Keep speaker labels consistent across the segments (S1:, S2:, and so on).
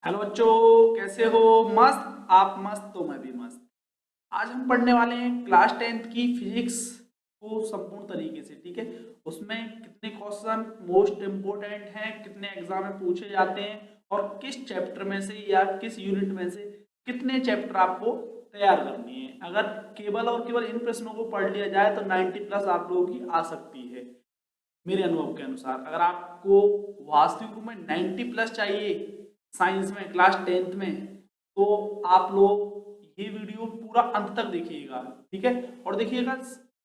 S1: Hello बच्चों, कैसे हो? मस्त? आप मस्त तो मैं भी मस्त। आज हम पढ़ने वाले हैं क्लास 10th की फिजिक्स को संपूर्ण तरीके से। ठीक है, उसमें कितने क्वेश्चन मोस्ट इम्पोर्टेंट हैं, कितने एग्जाम में पूछे जाते हैं और किस चैप्टर में से या किस यूनिट में से कितने चैप्टर आपको तैयार करनी है। अगर केवल और केवल इन प्रश्नों को पढ़ लिया जाए तो 90 प्लस आप लोगों की आ सकती है। मेरे अनुभव के अनुसार अगर आपको वास्तविक रूप में 90 प्लस चाहिए साइंस में क्लास 10th में, तो आप लोग ये वीडियो पूरा अंत तक देखिएगा। ठीक है, और देखिएगा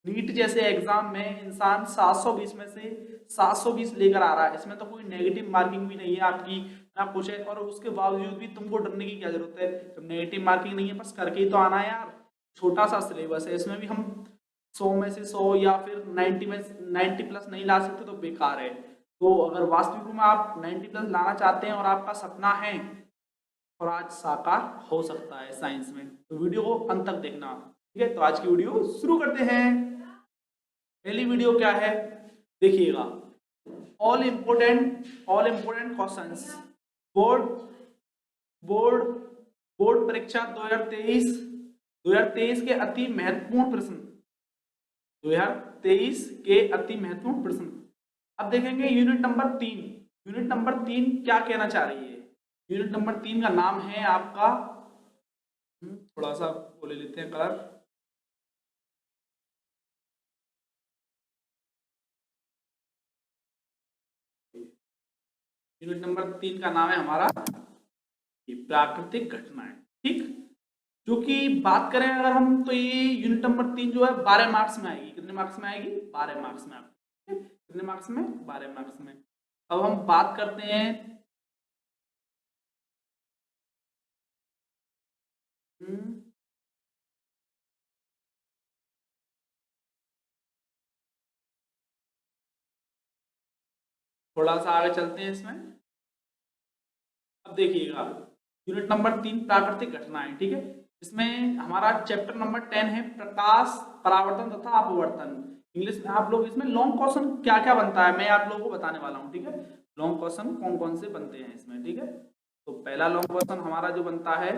S1: नीट जैसे एग्जाम में इंसान 720 में से 720 लेकर आ रहा है, इसमें तो कोई नेगेटिव मार्किंग भी नहीं है आपकी ना कुछ है, और उसके बावजूद भी तुमको डरने की क्या जरूरत है। जब नेगेटिव मार्किंग नहीं है, बस करके ही तो आना है यार। छोटा सा सिलेबस है, इसमें भी हम 100 में से 100 या फिर 90 में 90 प्लस नहीं ला सकते तो बेकार है। तो अगर वास्तविक रूप में आप 90 प्लस लाना चाहते हैं और आपका सपना है और आज साकार हो सकता है साइंस में, तो वीडियो को अंत तक देखना। ठीक है, तो आज की वीडियो शुरू करते हैं। पहली वीडियो क्या है, देखिएगा। All important questions. Board board board परीक्षा 2023 के अति महत्वपूर्ण प्रश्न। 2023 के अति महत्वपूर्ण प्रश्न। अब देखेंगे यूनिट नंबर 3 क्या कहना चाह रही है। यूनिट नंबर 3 का नाम है आपका, थोड़ा सा वो ले लेते हैं कलर। यूनिट नंबर 3 का नाम है हमारा ये प्राकृतिक घटनाएं। ठीक, जो कि बात करें अगर हम, तो ये यूनिट नंबर 3 जो है 12 मार्क्स में आएगी। कितने मार्क्स में आएगी? 12 मार्क्स में आपकी। कितने मार्क्स में? 12 मार्क्स में। अब हम बात करते हैं, हम्म, थोड़ा सा आगे चलते हैं इसमें। अब देखिएगा यूनिट नंबर 3 प्राकृतिक घटनाएं। ठीक है, इसमें हमारा चैप्टर नंबर 10 है प्रकाश, परावर्तन तथा अपवर्तन। इंग्लिश में आप लोग इसमें लॉन्ग क्वेश्चन क्या क्या बनता है मैं आप लोगों को बताने वाला हूँ। ठीक है, लॉन्ग क्वेश्चन कौन कौन से बनते हैं इसमें। ठीक है, तो पहला लॉन्ग क्वेश्चन हमारा जो बनता है,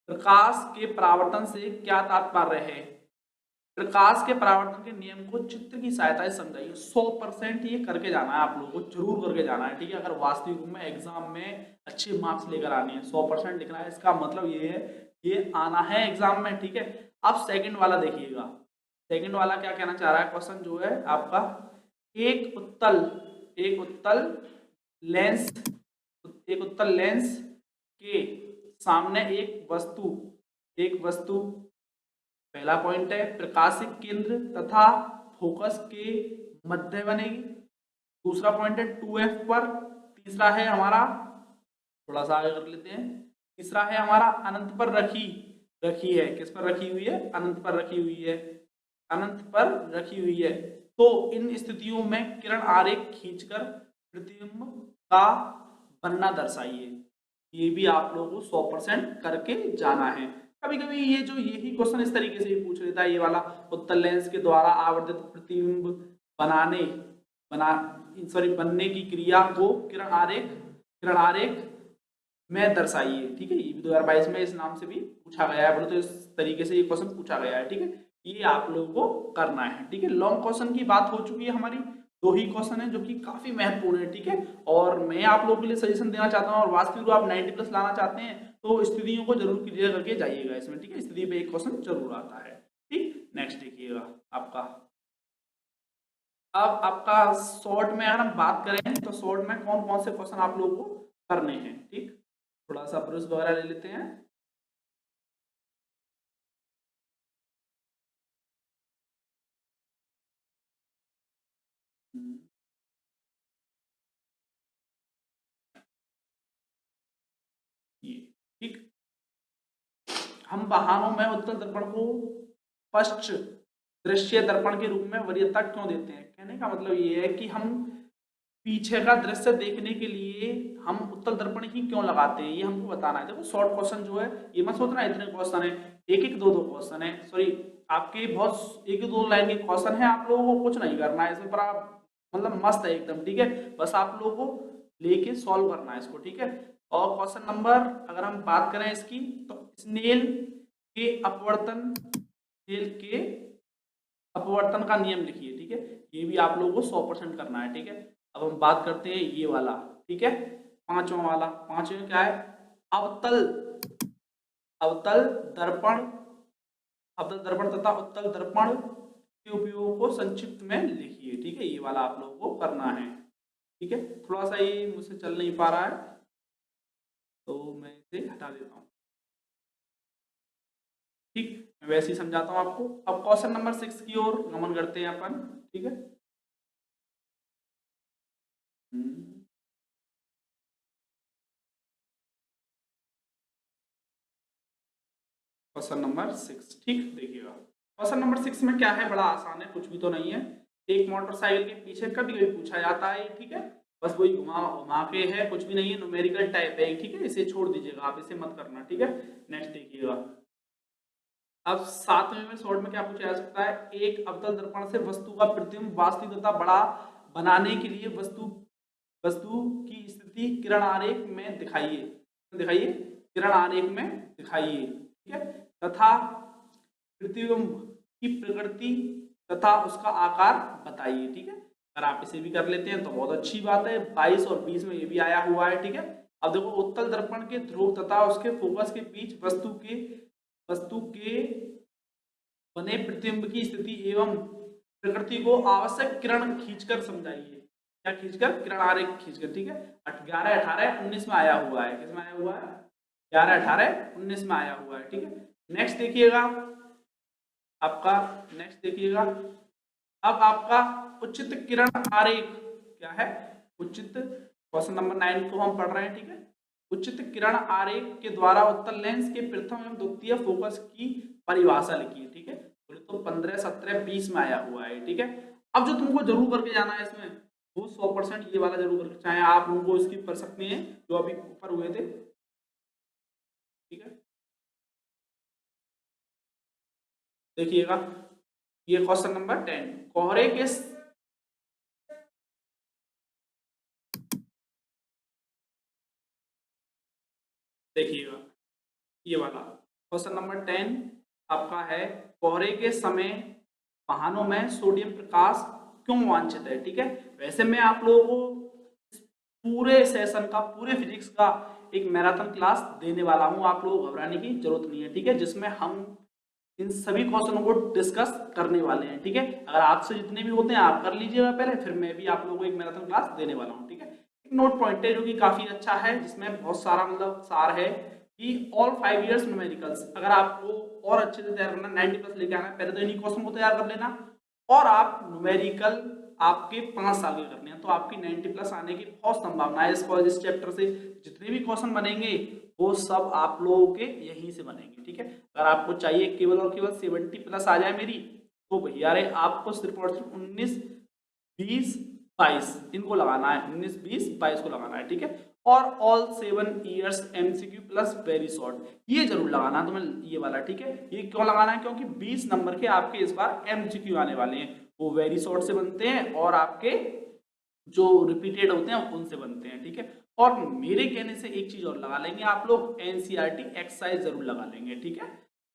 S1: प्रकाश के परावर्तन से क्या तात्पर्य है। प्रकाश के परावर्तन के नियम को चित्र की सहायता से समझाइए। 100% ये करके जाना है आप लोगों को, जरूर करके जाना है। ठीक है, अगर वास्तविक रूप में एग्जाम में अच्छे मार्क्स लेकर आने हैं, 100% लिखना है, इसका मतलब ये है ये आना है एग्जाम में। ठीक है, अब सेकंड वाला देखिएगा। सेकंड वाला क्या कहना चाह रहा है क्वेश्चन जो है आपका, एक उत्तल लेंस एक उत्तल लेंस के सामने एक वस्तु। पहला पॉइंट है प्रकाशिक केंद्र तथा फोकस के मध्य बनेगी। दूसरा पॉइंट है 2f पर। तीसरा है हमारा, थोड़ा सा आगे कर लेते हैं, तीसरा है हमारा अनंत पर रखी रखी है। किस पर रखी हुई है? अनंत पर रखी हुई है। अनंत पर रखी हुई है। तो इन स्थितियों में किरण आरेख खींचकर प्रतिबिंब का बनना दर्शाइए। ये भी आप लोगों को 100% करके जाना है। कभी कभी ये जो यही क्वेश्चन इस तरीके से ही पूछ लेता है, ये वाला, उत्तल लेंस के द्वारा आवर्धित प्रतिबिंब बनाने बना सॉरी बनने की क्रिया को किरण आरेख में दर्शाइए। ठीक है, ये भी 2022 में इस नाम से भी पूछा गया है, बोले तो इस तरीके से ये क्वेश्चन पूछा गया है। ठीक है, ये आप लोगों को करना है। ठीक है, लॉन्ग क्वेश्चन की बात हो चुकी है हमारी। दो ही क्वेश्चन है जो कि काफी महत्वपूर्ण है। ठीक है, और मैं आप लोगों के लिए सजेशन देना चाहता हूँ, और वास्तविक आप 90 प्लस लाना चाहते हैं तो स्थितियों को जरूर क्लियर करके जाइएगा इसमें। ठीक है, स्थिति पे एक क्वेश्चन जरूर आता है। ठीक, नेक्स्ट देखिएगा आपका। अब आपका शॉर्ट में अगर हम बात करें तो शॉर्ट में कौन कौन से क्वेश्चन आप लोगों को करने हैं। ठीक, थोड़ा सा ब्रश वगैरह ले लेते हैं। ये ठीक, हम वाहनों में उत्तल दर्पण को पश्च दृश्य दर्पण के रूप में वरीयता क्यों देते हैं। कहने का मतलब ये है कि हम पीछे का दृश्य देखने के लिए हम उत्तल दर्पण ही क्यों लगाते हैं, ये हमको बताना है। देखो शॉर्ट क्वेश्चन जो है, ये मत सोचना इतने क्वेश्चन है, एक एक दो दो क्वेश्चन है, सॉरी आपके बहुत एक दो लाइन के क्वेश्चन है। आप लोगों को कुछ नहीं करना है इसमें, पर आप मतलब मस्त है एकदम। ठीक है, बस आप लोगों को लेके सॉल्व करना है इसको, ठीक है। और क्वेश्चन नंबर अगर हम बात करें इसकी, तो स्नेल के अपवर्तन का नियम लिखिए, ठीक है। ये भी आप लोगों को 100% करना है, ठीक है। अब हम बात करते हैं ये वाला, ठीक है, पांचवा वाला। पांचवा क्या है? अवतल अवतल दर्पण अवतल दर्पण तथा उत्तल दर्पण के उपयोग को संक्षिप्त में लिखिए, ठीक है। ये वाला आप लोगों को करना है, ठीक है। थोड़ा सा ये मुझसे चल नहीं पा रहा है, तो मैं इसे हटा देता हूँ, ठीक। मैं वैसे ही समझाता हूँ आपको। अब क्वेश्चन नंबर 6 की ओर गमन करते हैं अपन, ठीक है। क्वेश्चन नंबर 6, ठीक, देखिएगा। क्वेश्चन नंबर 6 में क्या है, बड़ा आसान है, कुछ भी तो नहीं है। एक मोटरसाइकिल के पीछे कभी कभी पूछा जाता है, ठीक है। बस वही घुमा घुमा के है, कुछ भी नहीं है, न्यूमेरिकल टाइप है, ठीक है। इसे छोड़ दीजिएगा, आप इसे मत करना, ठीक है। नेक्स्ट देखिएगा। अब 7वें में शॉर्ट में क्या पूछा जा सकता है? एक अवतल दर्पण से वस्तु का प्रतिबिंब वास्तविक तथा बड़ा बनाने के लिए वस्तु वस्तु की स्थिति किरण आरेख में दिखाइए किरण आरेख में दिखाइए, ठीक है। तथा प्रतिबिंब की प्रकृति तथा उसका आकार बताइए, ठीक है। अगर आप इसे भी कर लेते हैं तो बहुत अच्छी बात है। 22 और 20 में ये भी आया हुआ है, ठीक है। अब देखो, उत्तल दर्पण के ध्रुव तथा उसके फोकस के बीच वस्तु के बने प्रतिबिंब की स्थिति एवं प्रकृति को आवश्यक किरण खींचकर समझाइए। क्या खींचकर? किरण आरेख खींचकर, ठीक है। 11, 18, 19 में आया हुआ है। किसमें आया हुआ है? 11, 18, 19 में आया हुआ है, ठीक है। नेक्स्ट देखिएगा आपका, अब आपका उचित किरण आरेख क्या है? उचित, क्वेश्चन नंबर 9 को हम पढ़ रहे हैं, ठीक है। उचित किरण आरेख के द्वारा उत्तल लेंस के प्रथम एवं द्वितीय फोकस की परिभाषा लिखिए, ठीक है। तो 15, 17, 20 में आया हुआ है, ठीक है। अब जो तुमको जरूर करके जाना है इसमें, वो 100% ये वाला जरूर करके, चाहे आप लोगों को स्किप कर सकते हैं जो अभी ऊपर हुए थे, ठीक है। देखिएगा, ये क्वेश्चन नंबर 10, कोहरे के देखिएगा, ये वाला क्वेश्चन नंबर 10 आपका है, कोहरे के समय वाहनों में सोडियम प्रकाश क्यों वांछित है, ठीक है। वैसे मैं आप लोगों को पूरे सेशन का, पूरे फिजिक्स का एक मैराथन क्लास देने वाला हूं, आप लोगों को घबराने की जरूरत नहीं है, ठीक है। जिसमें हम इन सभी क्वेश्चनों को डिस्कस करने वाले हैं, ठीक है। अगर आपसे जितने भी होते हैं आप कर लीजिएगा पहले, फिर मैं भी आप लोगों को एक मैराथन क्लास देने वाला हूँ, ठीक है। एक नोट पॉइंट है जो कि काफी अच्छा है, जिसमें बहुत सारा मतलब सार है कि ऑल 5 इयर्स न्यूमेरिकल्स, अगर आपको और अच्छे से तैयार करना, 90+ लेके आना है, पहले तो इन्हीं क्वेश्चन को तैयार कर लेना, और आप न्यूमेरिकल आपके 5 साल के करने हैं, तो आपकी 90+ आने की बहुत संभावना है। इस चैप्टर से जितने भी क्वेश्चन बनेंगे वो सब आप लोगों के यहीं से बनेंगे, ठीक है। अगर आपको चाहिए केवल और केवल 70+ आ जाए मेरी, तो भैया रे आपको सिर्फ और सिर्फ 19, 20, 22 इनको लगाना है, 19, 20, 22 को लगाना है, ठीक है। और all 7 years MCQ plus very short, ये जरूर लगाना है तुम्हें, ये वाला, ठीक है। ये क्यों लगाना है? क्योंकि 20 नंबर के आपके इस बार MCQ आने वाले हैं, वो वेरी शॉर्ट से बनते हैं और आपके जो रिपीटेड होते हैं उनसे बनते हैं, ठीक है। और मेरे कहने से एक चीज और लगा लेंगे आप लोग, NCERT एक्सरसाइज जरूर लगा लेंगे, ठीक है।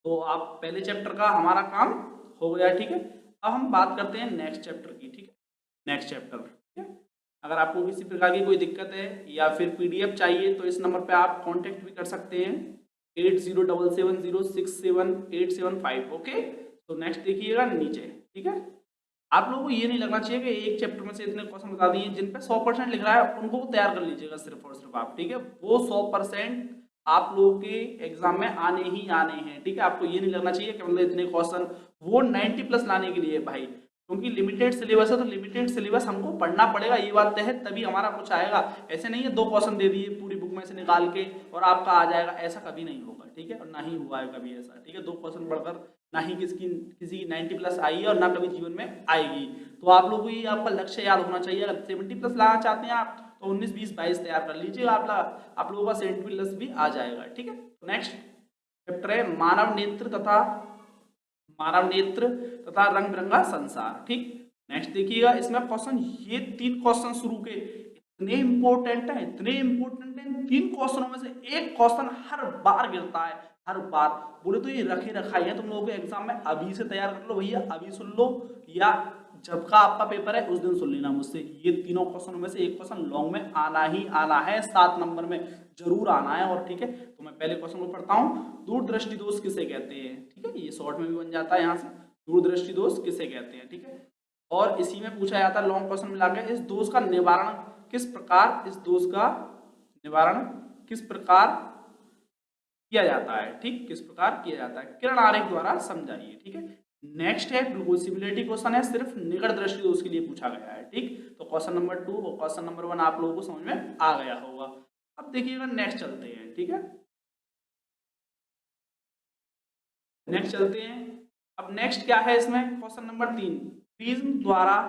S1: तो आप पहले चैप्टर का हमारा काम हो गया, ठीक है। अब हम बात करते हैं नेक्स्ट चैप्टर की, ठीक है। नेक्स्ट चैप्टर, ठीक है। अगर आपको किसी प्रकार की कोई दिक्कत है या फिर PDF चाहिए तो इस नंबर पे आप कांटेक्ट भी कर सकते हैं, 8077067875, ओके। तो नेक्स्ट देखिएगा नीचे, ठीक है। आप लोगों को ये नहीं लगना चाहिए कि एक चैप्टर में से इतने क्वेश्चन बता दिए, जिन पे 100% लिख रहा है उनको तैयार कर लीजिएगा सिर्फ और सिर्फ आप, ठीक है। वो 100% आप लोगों के एग्जाम में आने ही आने हैं, ठीक है। आपको ये नहीं लगना चाहिए कि मतलब इतने क्वेश्चन, वो 90+ लाने के लिए भाई, क्योंकि लिमिटेड सिलेबस है, तो लिमिटेड सिलेबस हमको पढ़ना पड़ेगा, ये बात तय है, तभी हमारा कुछ आएगा। ऐसे नहीं है 2 क्वेश्चन दे दिए पूरी बुक में से निकाल के और आपका आ जाएगा, ऐसा कभी नहीं होगा, ठीक है। और ना ही हुआ है कभी ऐसा, ठीक है। 2 क्वेश्चन पढ़कर ना ही किसी की 90+ आई है और ना कभी जीवन में आएगी। तो आप लोगों को ये आपका लक्ष्य याद होना चाहिए। अगर 70+ लाना चाहते हैं आप, तो 19, 20, 22 तैयार कर लीजिएगा, आप लोगों का 70+ भी आ जाएगा, ठीक है। नेक्स्ट चैप्टर है मानव नेत्र तथा रंग बिरंगा संसार, ठीक। नेक्स्ट देखिएगा, इसमें क्वेश्चन, ये 3 क्वेश्चन शुरू के इतने इंपॉर्टेंट है, इतने इंपॉर्टेंट है, इन 3 क्वेश्चनों में से एक क्वेश्चन हर बार गिरता है, हर बार। बोले तो ये रखे रखाई है, तुम लोगों के एग्जाम में अभी से तैयार कर लो भैया, अभी सुन लो, या जब का आपका पेपर है उस दिन सुन लेना मुझसे। ये तीनों क्वेश्चनों में से एक क्वेश्चन लॉन्ग में आना ही आना है, 7 नंबर में जरूर आना है। और ठीक है, तो मैं पहले क्वेश्चन को पढ़ता हूँ। दूरदृष्टि दोष किसे कहते हैं, ठीक है, ये शॉर्ट में भी बन जाता है यहाँ से, दूरदृष्टि दोष किसे कहते हैं, ठीक है। और इसी में पूछा जाता है लॉन्ग क्वेश्चन मिला के, इस दोष का निवारण किस प्रकार, इस दोष का निवारण किस प्रकार किया जाता है, ठीक, किस प्रकार किया जाता है, किरण आरेख द्वारा समझाइए, ठीक है। नेक्स्ट है प्लूसिबिलिटी क्वेश्चन है, सिर्फ निकट दृष्टि दोष के लिए पूछा गया है, ठीक। तो क्वेश्चन नंबर 2 और क्वेश्चन नंबर 1 आप लोगों को समझ में आ गया होगा। अब देखिएगा नेक्स्ट चलते हैं, ठीक है, नेक्स्ट चलते हैं। अब नेक्स्ट क्या है इसमें, क्वेश्चन नंबर 3, प्रिज्म द्वारा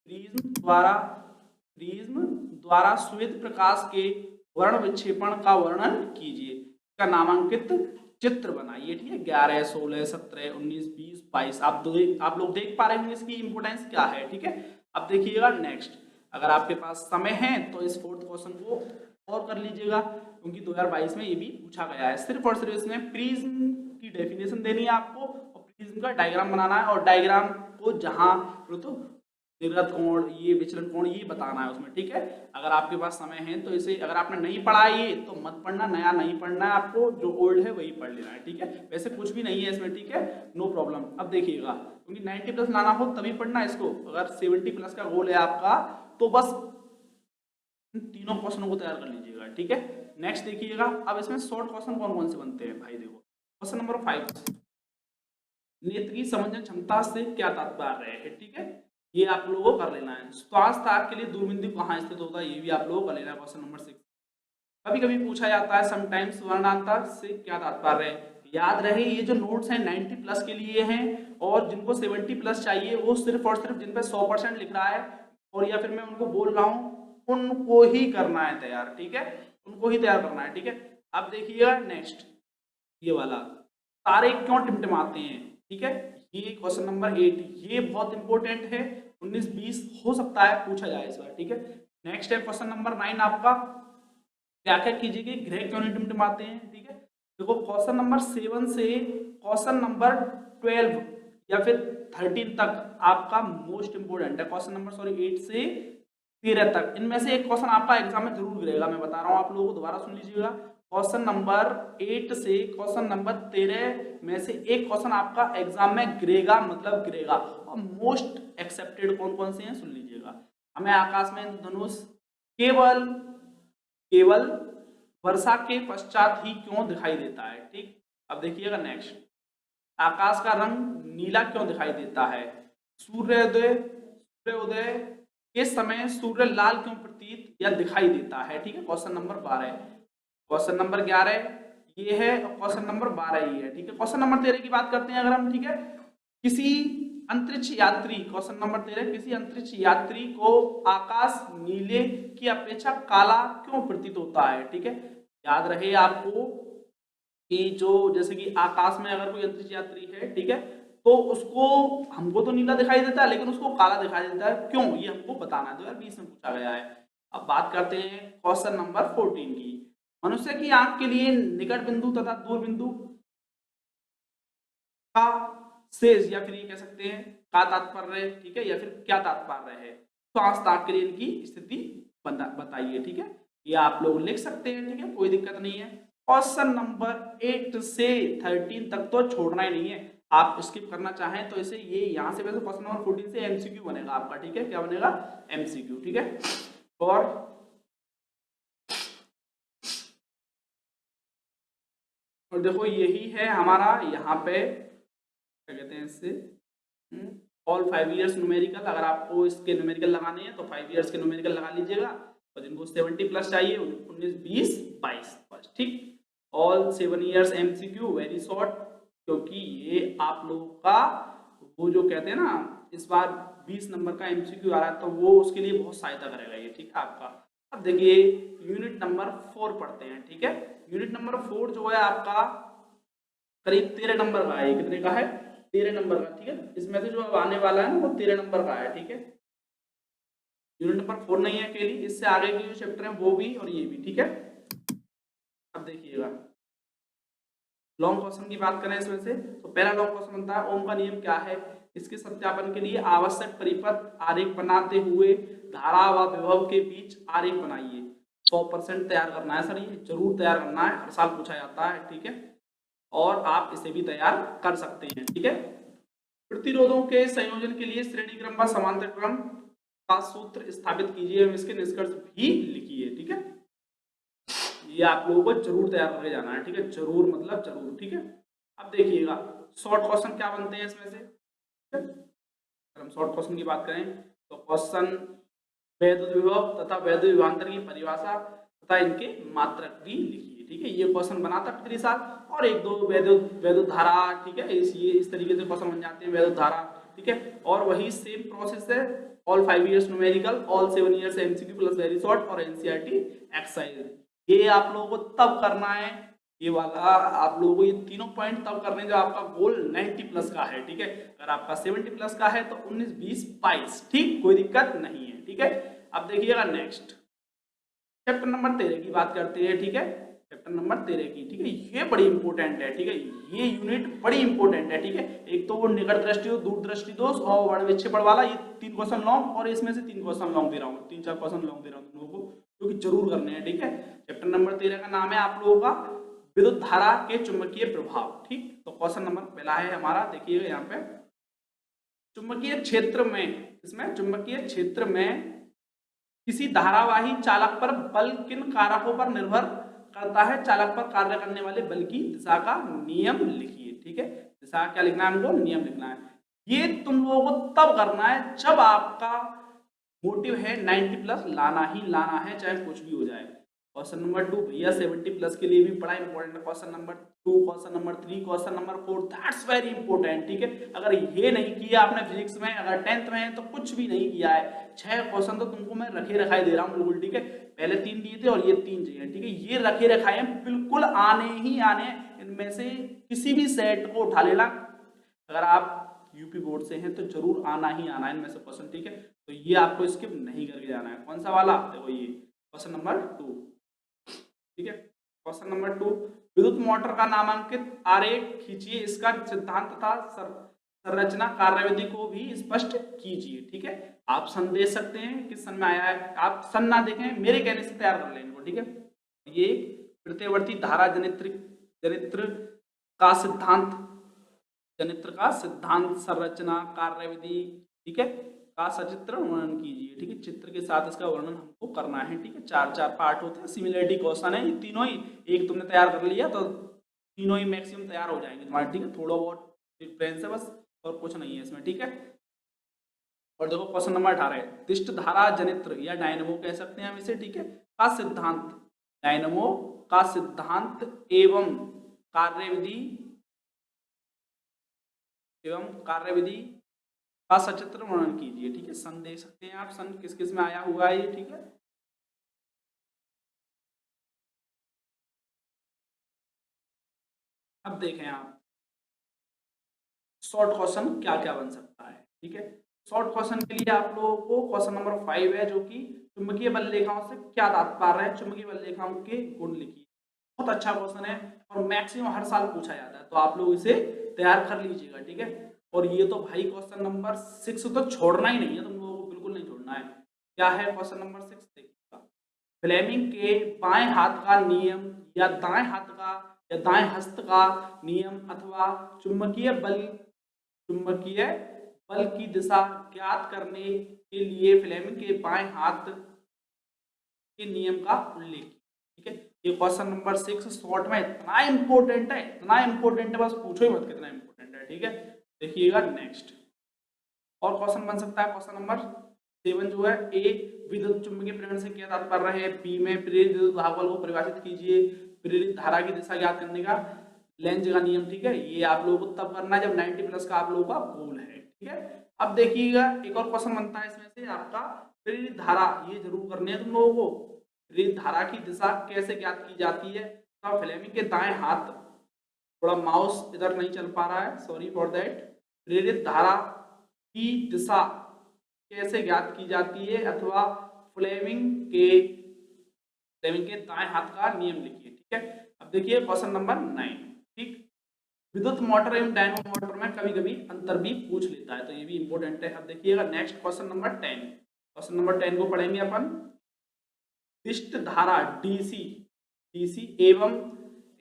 S1: प्रिज्म द्वारा प्रिज्म द्वारा श्वेत प्रकाश के वर्ण विक्षेपण का वर्णन कीजिए, इसका नामांकित चित्र बनाइए, ठीक है। 11, 16, 17, 19, 20, 22 आप लोग देख पा रहे होंगे इसकी इंपोर्टेंस क्या है, ठीक है। अब देखिएगा नेक्स्ट, अगर आपके पास समय है तो इस 4th क्वेश्चन को और कर लीजिएगा, क्योंकि 2022 में ये भी पूछा गया है। सिर्फ और सिर्फ इसमें प्रिज्म की डेफिनेशन देनी है आपको, और प्रिज्म का डायग्राम बनाना है, और डायग्राम को जहां तो निर्गत कोण, ये विचलन कोण, ये बताना है उसमें, ठीक है। अगर आपके पास समय है तो इसे, अगर आपने नहीं पढ़ा ये तो मत पढ़ना, नया नहीं पढ़ना है आपको, जो ओल्ड है वही पढ़ लेना है, ठीक है। वैसे कुछ भी नहीं है इसमें, ठीक है, नो प्रॉब्लम। अब देखिएगा, क्योंकि 90 प्लस लाना हो तभी पढ़ना इसको, अगर 70 प्लस का गोल है आपका तो बस इन तीनों क्वेश्चनों को तैयार कर लीजिएगा, ठीक है। नेक्स्ट देखिएगा, अब इसमें शॉर्ट क्वेश्चन कौन कौन से बनते हैं भाई, देखो क्वेश्चन नंबर 5, नेत्र की समंजन क्षमता से क्या तात्पर्य है, ठीक है, ये आप लोगों को कर लेना है। श्वास तार के लिए दूरबिंदु कहाँ स्थित होता है, ये भी आप लोगों को कर लेना है, क्वेश्चन नंबर 6। कभी कभी पूछा जाता है समटाइम्स वर्णांतर से क्या तात्पर्य है। याद रहे ये जो नोट्स हैं 90 प्लस के लिए हैं, और जिनको 70 प्लस चाहिए वो सिर्फ और सिर्फ जिन पे 100% लिख रहा है, और या फिर मैं उनको बोल रहा हूँ उनको ही करना है तैयार, ठीक है, उनको ही तैयार करना है, ठीक है। अब देखिएगा नेक्स्ट, ये वाला, तारे क्यों टिमटिमाते हैं, ठीक है, ये क्वेश्चन नंबर 8, ये बहुत इंपॉर्टेंट है, 19-20 हो सकता है पूछा जाए इस बार, ठीक है। नेक्स्ट है क्वेश्चन नंबर 9 आपका, व्याख्या कीजिए कि ग्रह क्यों नहीं टिमटिमाते हैं, ठीक है। देखो क्वेश्चन नंबर 7 से क्वेश्चन नंबर 12 या फिर 13 तक आपका मोस्ट इंपोर्टेंट है, क्वेश्चन नंबर 8 से 13 तक, इनमें से एक क्वेश्चन आपका एग्जाम में जरूर गिरेगा, मैं बता रहा हूँ आप लोगों को, दोबारा सुन लीजिएगा। क्वेश्चन नंबर 8 से क्वेश्चन नंबर 13 में से एक क्वेश्चन आपका एग्जाम में गिरेगा, मतलब गिरेगा। और मोस्ट एक्सेप्टेड कौन कौन से हैं सुन लीजिएगा। हमें आकाश में इंद्रधनुष केवल केवल वर्षा के पश्चात ही क्यों दिखाई देता है, ठीक। अब देखिएगा नेक्स्ट, आकाश का रंग नीला क्यों दिखाई देता है, सूर्योदय के समय सूर्य लाल क्यों प्रतीत या दिखाई देता है, ठीक है, क्वेश्चन नंबर 12। क्वेश्चन नंबर 11 ये है, और क्वेश्चन नंबर 12 ये है, ठीक है। क्वेश्चन नंबर 13 की बात करते हैं अगर हम, ठीक है, किसी अंतरिक्ष यात्री, क्वेश्चन नंबर 13, किसी अंतरिक्ष यात्री को आकाश नीले की अपेक्षा काला क्यों प्रतीत होता है, ठीक है। याद रहे आपको कि जो जैसे कि आकाश में अगर कोई अंतरिक्ष यात्री है, ठीक है, तो उसको, हमको तो नीला दिखाई देता है लेकिन उसको काला दिखाई देता है, क्यों, ये हमको बताना है, 2020 में पूछा गया है। अब बात करते हैं क्वेश्चन नंबर 14 की, मनुष्य की आंख के लिए निकट बिंदु तथा दूर बिंदु का शेष, या फिर ये कह सकते हैं का तात्पर्य, ठीक है, या फिर क्या तात्पर्य है, श्वास ताक के लिए इनकी स्थिति बताइए, ठीक है, ये आप लोग लिख सकते हैं, ठीक है, कोई दिक्कत नहीं है। क्वेश्चन नंबर 8 से 13 तक तो छोड़ना ही नहीं है, आप स्किप करना चाहें तो इसे, ये यहाँ से वैसे क्वेश्चन नंबर 14 से एमसीक्यू बनेगा आपका, ठीक है, क्या बनेगा, एमसीक्यू, ठीक है। और देखो यही है हमारा यहाँ पे क्या कहते हैं इससे, ऑल 5 इयर्स न्यूमेरिकल, अगर आपको इसके न्यूमेरिकल लगाने हैं तो 5 इयर्स के न्यूमेरिकल लगा लीजिएगा, और जिनको 70 प्लस चाहिए 19, 20, 22 बस, ठीक। All 7 years MCQ very short, क्योंकि ये आप लोगों का वो जो कहते हैं ना, इस बार 20 नंबर का एमसीक्यू आ रहा है, तो वो उसके लिए बहुत सहायता करेगा ये, ठीक है आपका। अब देखिए यूनिट नंबर 4 पढ़ते हैं, ठीक है। यूनिट नंबर 4 जो है आपका करीब 13 नंबर का है, कितने का है, 13 नंबर का, ठीक है। इसमें से जो आने वाला है ना वो 13 नंबर का है, ठीक है। यूनिट नंबर 4 नहीं है अकेली, इससे आगे के जो चैप्टर है वो भी और ये भी, ठीक है। अब देखिएगा लॉन्ग क्वेश्चन की बात करें इसमें से, तो पहला लॉन्ग क्वेश्चन बनता है ओम का नियम क्या है। इसके सत्यापन के लिए आवश्यक परिपथ आरेख बनाते हुए धारा व विभव के बीच आरेख बनाइए। 100% तैयार करना है सर, ये जरूर तैयार करना है, हर साल पूछा जाता है, ठीक है। और आप इसे भी तैयार कर सकते हैं, ठीक है। प्रतिरोधों के संयोजन के लिए श्रेणी क्रम व समांतर क्रम का सूत्र स्थापित कीजिए एवं इसके निष्कर्ष भी लिखिए, ठीक है। ये आप लोगों को जरूर तैयार करके जाना है, ठीक है। जरूर मतलब जरूर, ठीक है। अब देखिएगा शॉर्ट क्वेश्चन क्या बनते हैं इसमें से, ठीक है। अगर हम शॉर्ट क्वेश्चन की बात करें तो क्वेश्चन वैद्युत विभव तथा वैद्युत विभवांतर की परिभाषा तथा इनके मात्रक भी लिखिए, ठीक है। ये क्वेश्चन बना था पिछले साल, और एक दो वैद्युत धारा, ठीक है। इस तरीके से क्वेश्चन बन जाते हैं वैद्युत धारा, ठीक है। और वही सेम प्रोसेस है, all 5 years numerical, all 7 years MCQ plus very short और एनसीईआरटी एक्सरसाइज। ये आप लोगों को तब करना है, ये वाला आप लोगों को ये तीनों पॉइंट तब करने जब आपका गोल 90 प्लस का है, ठीक है। अगर आपका 70 प्लस का है तो 19, 20, 22, ठीक, कोई दिक्कत नहीं है, ठीक है। अब देखिएगा नेक्स्ट चैप्टर नंबर 13 की बात करते हैं, ठीक है। चैप्टर नंबर 13 की, ठीक है। ये बड़ी इंपॉर्टेंट है, ठीक है। ये यूनिट बड़ी इंपॉर्टेंट है, ठीक है। एक तो वो निकट दृष्टि दोष, दूर दृष्टि दोष और बड़े विक्षेपण वाला, ये 3 क्वेश्चन लॉन्ग, और इसमें से 3 क्वेश्चन लॉन्ग दे रहा हूँ, 3-4 क्वेश्चन लॉन्ग दे रहा हूँ तुम लोगों को, क्योंकि जरूर करने हैं, ठीक है। चैप्टर नंबर 13 का नाम है आप लोगों का विद्युत धारा के चुंबकीय प्रभाव, ठीक। तो क्वेश्चन नंबर पहला है हमारा, देखिएगा यहाँ पे, चुंबकीय क्षेत्र में, इसमें चुंबकीय क्षेत्र में किसी धारावाही चालक पर बल किन कारकों पर निर्भर करता है। चालक पर कार्य करने वाले बल की दिशा का नियम लिखिए, ठीक है। दिशा क्या लिखना है हमको, नियम लिखना है। ये तुम लोगों को तब करना है जब आपका मोटिव है 90 प्लस लाना ही लाना है, चाहे कुछ भी हो जाए। क्वेश्चन नंबर 2 भैया 70 प्लस के लिए भी बड़ा इंपॉर्टेंट है। Question number 2, question number 3, question number 4, that's very important, ठीक है। अगर ये नहीं किया आपने फिजिक्स में, अगर 10th में है तो कुछ भी नहीं किया है। 6 क्वेश्चन तो तुमको मैं रखे रखाए दे रहा हूँ बिल्कुल, ठीक है। पहले 3 दिए थे और ये 3 चाहिए, ठीक है। ये रखे रखाए हैं, बिल्कुल आने ही आने, इनमें से किसी भी सेट को उठा लेना। अगर आप यूपी बोर्ड से हैं तो जरूर आना ही आना है इनमें से क्वेश्चन, ठीक है। तो ये आपको स्किप नहीं करके जाना है। कौन सा वाला, देखो ये क्वेश्चन नंबर 2, ठीक है। क्वेश्चन नंबर 2, विद्युत मोटर का नामांकित आरेख खींचिए, इसका सिद्धांत तथा संरचना कार्यविधि को भी स्पष्ट कीजिए, ठीक है। आप सन दे सकते हैं, किस सन में आया है, आप सन ना देखें, मेरे कहने से तैयार कर लें इनको, ठीक है। ये प्रत्यवर्ती धारा जनित्र का सिद्धांत, जनित्र का सिद्धांत, संरचना, कार्यविधि, ठीक है, का सचित्र वर्णन कीजिए, ठीक है। चित्र के साथ इसका वर्णन हमको करना है, ठीक है। 4-4 पार्ट होते हैं, सिमिलरिटी क्वेश्चन है, ये तीनों ही एक तुमने तैयार कर लिया तो तीनों ही मैक्सिमम तैयार हो जाएंगे तुम्हारे, ठीक है। थोड़ा बहुत डिफरेंस है बस, और कुछ नहीं है इसमें, ठीक है। और देखो क्वेश्चन नंबर 18 है, दिष्ट धारा जनित्र या डायनमो कह सकते हैं हम इसे, ठीक है, का सिद्धांत, डायनमो का सिद्धांत एवं कार्यविधि का सचित्र वर्णन कीजिए, ठीक है। सन देख सकते हैं आप, सन किस किस में आया हुआ है ये, ठीक है। अब देखें आप शॉर्ट क्वेश्चन क्या क्या बन सकता है, ठीक है। शॉर्ट क्वेश्चन के लिए आप लोगों को क्वेश्चन नंबर 5 है, जो कि चुंबकीय बल रेखाओं से क्या तात्पर्य है, चुंबकीय बल रेखाओं के गुण लिखिए। बहुत अच्छा क्वेश्चन है और मैक्सिमम हर साल पूछा जाता है, तो आप लोग इसे तैयार कर लीजिएगा, ठीक है। और ये तो भाई क्वेश्चन नंबर 6 तो छोड़ना ही नहीं है, तुम लोगों को बिल्कुल नहीं छोड़ना है। क्या है क्वेश्चन नंबर 6, देखिएगा, फ्लेमिंग के बाएं हाथ का नियम या दाएं हाथ का या दाएं हस्त का नियम अथवा चुंबकीय बल की दिशा ज्ञात करने के लिए फ्लेमिंग के बाएं हाथ के नियम का उल्लेख, ठीक है। ये क्वेश्चन नंबर 6 शॉर्ट में इतना इंपॉर्टेंट है, इतना इंपॉर्टेंट है, बस पूछो ही मत कितना इंपॉर्टेंट है, ठीक है। देखिएगा नेक्स्ट और क्वेश्चन बन सकता है क्वेश्चन नंबर 7 जो है, ए विद्युत चुंबकीय प्रेरण से क्या तात्पर्य है, बी में प्रेरित विद्युत भागफल को परिभाषित कीजिए, प्रेरित धारा की दिशा ज्ञात करने का लेंज का नियम, ठीक है। ये आप लोगों को तब करना है जब 90 प्लस का आप लोगों का गोल है, ठीक है। अब देखिएगा एक और क्वेश्चन बनता है इसमें से आपका प्रेरित धारा, ये जरूर करने है तुम लोगों को। प्रेरित धारा की दिशा कैसे ज्ञात की जाती है, तो फ्लेमिंग के दाएं हाथ, थोड़ा माउस इधर नहीं चल पा रहा है, सॉरी फॉर दैट। प्रेरित धारा की दिशा कैसे ज्ञात की जाती है, अथवा फ्लेमिंग के दाएं हाथ का नियम लिखिए। ठीक है, अब देखिए क्वेश्चन नंबर 9। ठीक, विद्युत मोटर एवं डायनो मोटर में कभी कभी अंतर भी पूछ लेता है, तो ये भी इंपॉर्टेंट है। अब देखिएगा next question number 10। Question number 10 को पढ़ेंगे अपन। दिष्ट धारा डीसी डीसी एवं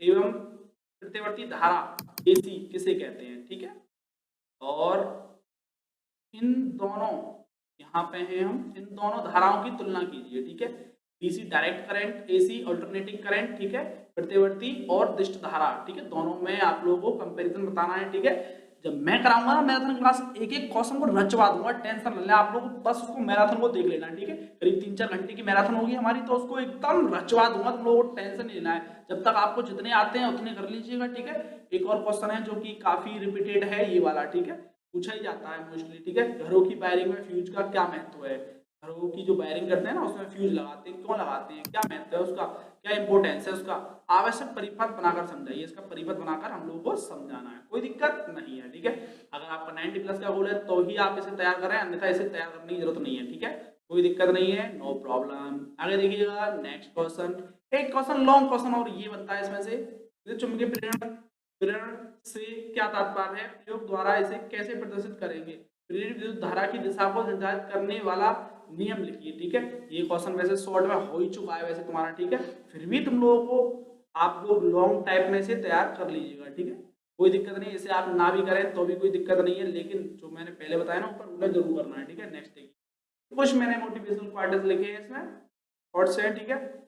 S1: एवं प्रतिवर्ती धारा एसी किसे कहते हैं। ठीक है, और इन दोनों, यहाँ पे हैं हम, इन दोनों धाराओं की तुलना कीजिए। ठीक है, DC direct current, AC alternating current. ठीक है, प्रतिवर्ती और दिष्ट धारा। ठीक है, दोनों में आप लोगों को कंपैरिजन बताना है। ठीक है, जब मैं कराऊंगा ना मैराथन क्लास, एक एक क्वेश्चन को रचवा दूंगा, टेंशन न ले आप लोग, बस उसको मैराथन को देख लेना। ठीक है, करीब 3-4 घंटे की मैराथन होगी हमारी, तो उसको एकदम रचवा दूंगा, तुम लोगों को टेंशन नहीं लेना है। जब तक आपको जितने आते हैं उतने कर लीजिएगा। ठीक है, एक और क्वेश्चन है जो कि काफी रिपीटेड है, ये वाला। ठीक है, पूछा ही जाता है मोस्टली। ठीक है, घरों की वायरिंग में फ्यूज का क्या महत्व है। घरों की जो वायरिंग करते हैं ना, उसमें फ्यूज लगाते हैं, क्यों लगाते हैं, क्या महत्व है उसका, क्या इंपोर्टेंस है उसका, आवश्यक परिपथ बनाकर समझाइए। इसका परिपथ बनाकर हम लोगों को समझाना है, कोई दिक्कत नहीं है। ठीक है, अगर आपका 90 प्लस का गोल है तो ही आप इसे तैयार करें, अन्यथा इसे तैयार करने की जरूरत नहीं है। ठीक है, कोई दिक्कत नहीं है, नो प्रॉब्लम। आगे देखिएगा नेक्स्ट क्वेश्चन। एक क्वेश्चन लॉन्ग क्वेश्चन और ये बनता है इसमें से, चुंबकीय प्रेरण से क्या तात्पर्य है, प्रयोग द्वारा इसे कैसे प्रदर्शित करेंगे, प्रेरित विद्युत धारा की दिशा को निर्धारित करने वाला नियम लिखिए। ठीक है, ये क्वेश्चन वैसे शॉर्ट में हो ही चुका है वैसे तुम्हारा। ठीक है, फिर भी तुम लोगों को, आप लोग लॉन्ग टाइप में से तैयार कर लीजिएगा। ठीक है, कोई दिक्कत नहीं, इसे आप ना भी करें तो भी कोई दिक्कत नहीं है, लेकिन जो मैंने पहले बताया ना ऊपर, उन्हें जरूर करना है। ठीक है, नेक्स्ट देखिए, कुछ मैंने मोटिवेशनल क्वार्टर्स लिखे हैं इसमें, शॉर्ट से। ठीक है,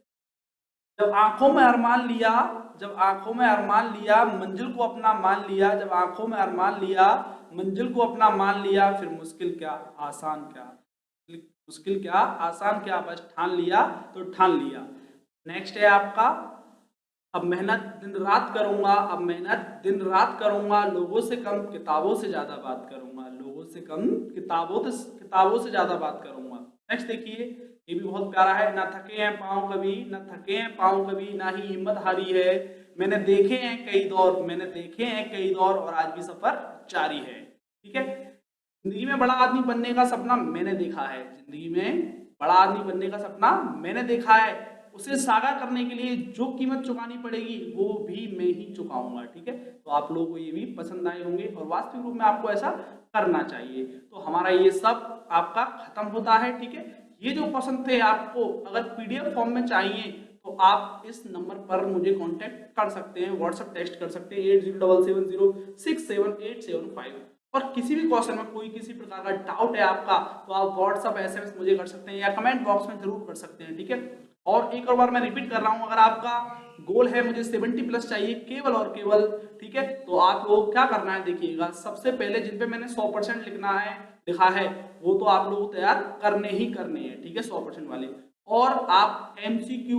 S1: जब आंखों में अरमान लिया, जब आंखों में अरमान लिया, मंजिल को अपना मान लिया, जब आंखों में अरमान लिया, मंजिल को अपना मान लिया, फिर मुश्किल क्या आसान क्या, मुश्किल क्या आसान क्या, बस ठान लिया तो ठान लिया। नेक्स्ट है आपका, अब मेहनत दिन रात करूंगा, अब मेहनत दिन रात करूंगा, लोगों से कम किताबों से ज्यादा बात करूंगा, लोगों से कम किताबों से ज्यादा बात करूंगा। नेक्स्ट देखिए, ये भी बहुत प्यारा है। ना थके हैं पाँव कभी, ना थके हैं पाँव कभी, ना ही हिम्मत हारी है, मैंने देखे हैं कई दौर, मैंने देखे हैं कई दौर, और आज भी सफर जारी है। ठीक है, जिंदगी में बड़ा आदमी बनने का सपना मैंने देखा है, जिंदगी में बड़ा आदमी बनने का सपना मैंने देखा है, उसे साकार करने के लिए जो कीमत चुकानी पड़ेगी वो भी मैं ही चुकाऊंगा। ठीक है, तो आप लोगों को ये भी पसंद आए होंगे, और वास्तविक रूप में आपको ऐसा करना चाहिए। तो हमारा ये सब आपका खत्म होता है। ठीक है, ये जो क्वेश्चन थे आपको अगर पीडीएफ फॉर्म में चाहिए तो आप इस नंबर पर मुझे कांटेक्ट कर सकते हैं, व्हाट्सएप टेक्स्ट कर सकते हैं 8077067875। और किसी भी क्वेश्चन में कोई किसी प्रकार का डाउट है आपका, तो आप व्हाट्सएप SMS मुझे कर सकते हैं, या कमेंट बॉक्स में जरूर कर सकते हैं। ठीक है, और एक और बार मैं रिपीट कर रहा हूं, अगर आपका गोल है मुझे 70 प्लस चाहिए केवल और केवल, ठीक है, तो आप लोग क्या करना है, देखिएगा सबसे पहले जिन पे मैंने 100% लिखा है वो तो आप लोग तैयार करने ही करने हैं। ठीक है, 100% वाले, और आप MCQ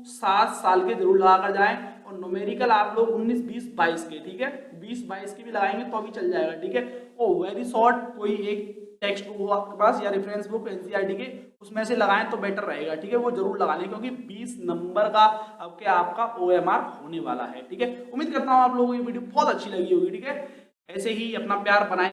S1: 7 साल के जरूर लगा कर जाएं, और न्यूमेरिकल आप लोग 19, 20, 22 के। ठीक है, 20, 22 के भी लगाएंगे तो भी चल जाएगा। ठीक है, और वेरी शॉर्ट कोई एक टेक्स्ट बुक हो आपके पास या रेफरेंस बुक NCERT के, उसमें से लगाएं तो बेटर रहेगा। ठीक है, वो जरूर लगा लें, क्योंकि 20 नंबर का आपका OMR होने वाला है। ठीक है, उम्मीद करता हूँ आप लोगों को ये वीडियो बहुत अच्छी लगी होगी। ठीक है, ऐसे ही अपना प्यार बनाए।